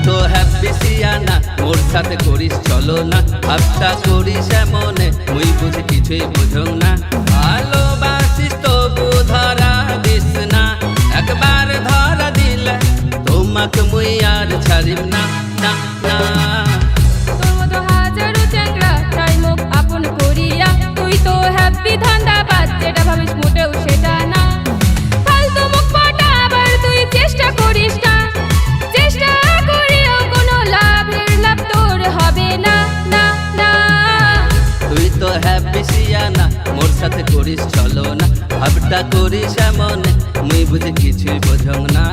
তো হ্যাপি সিয়ানা মোর সাথে করিস চলো না ভাবটা করিস এমনে মুই বুঝি কিছুই বুঝং না ভালোবাসিস তবু ধরা দিস না একবার ধরা দিলে তোমাকে মুই আর ছাড়িম না না না তোর মতো হাজারো চ্যাংড়া তাই মুখ আপন করিয়া তুই তো হ্যাপি ধান্দাবাজ যেটা ভাবিস মোটেও সেটা না ফালতু মুখ পটাবার তুই চেষ্টা করিস না চেষ্টা করিও কোনো লাভের লাভ তোর হবে না না না তুই তো হ্যাপি সিয়ানা মোর সাথে করিস চলো না ভাবটা করিস এমনে মুই বুঝি কিছুই বুঝং না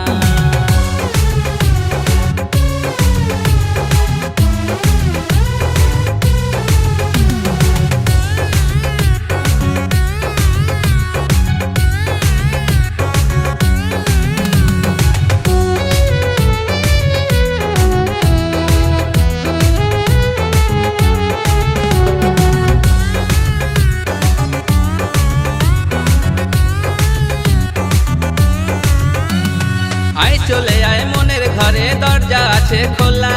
আয় চলে আয় মনের ঘরে দরজা আছে খোলা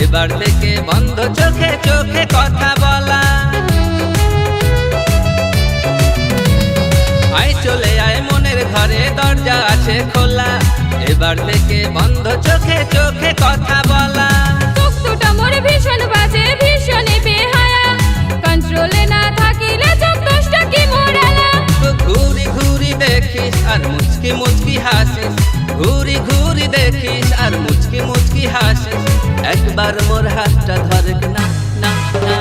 এবার থেকে বন্ধ চোখে চোখে কথা বলা আয় চলে আয় মনের ঘরে দরজা আছে খোলা এবার থেকে বন্ধ চোখে চোখে কথা বলা চোখ দুটা মোর ভীষণ বাজে ভীষণই বেহায়া কন্ট্রোলে না থাকিলে চোখ দোষটা কি মোরালা ঘুরি ঘুরি দেখিস আর মুচকি মুচকি হাসিস ঘুরি ঘুরি দেখিস আর মুচকি মুচকি হাসিস একবার মোর হাতটা ধরক না না না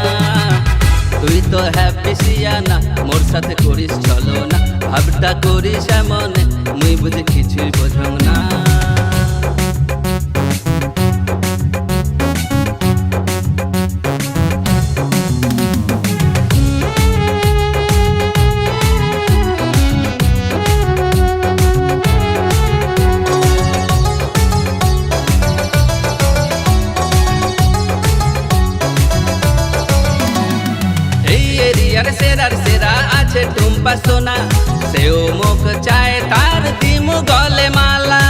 তুই তো হ্যাপি সিয়ানা মোর সাথে করিস চলো না ভাবটা করিস এমনে মুই বুঝি কিছুই বোঝং না এরিয়ার সেরার সেরা আছে টুম্পা সোনা সেও মুখ চায় তার দিমু গলে মালা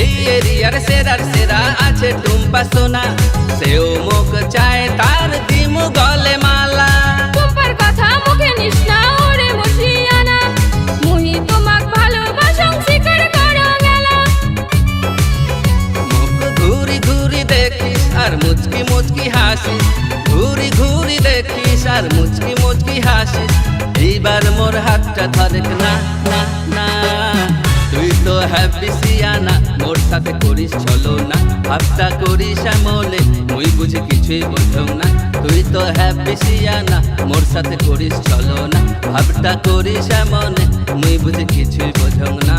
এই এরিয়ার সেরার সেরা আছে টুম্পা সোনা সেও মুখ চায় তার দিমু গলে মালা টুম্পার কথা মুখে নিস না ওরে মশিয়ানা মুহি তোমাক ভালোবাসং স্বীকার করো গেলা মুখ ঘুরি ঘুরি দেখিস আর মুচকি মুচকি হাসিস ঘুরি ঘুরি দেখিস আর মুচকি মুচকি হাসিস এইবার মোর হাতটা ধরেক না না না তুই তো হ্যাপি সিয়ানা মোর সাথে করিস চলো না ভাবটা করিস এমনে মুই বুঝি কিছুই বুঝং না তুই তো হ্যাপি সিয়ানা মোর সাথে করিস চলো না ভাবটা করিস এমনে মুই বুঝি কিছুই বুঝং না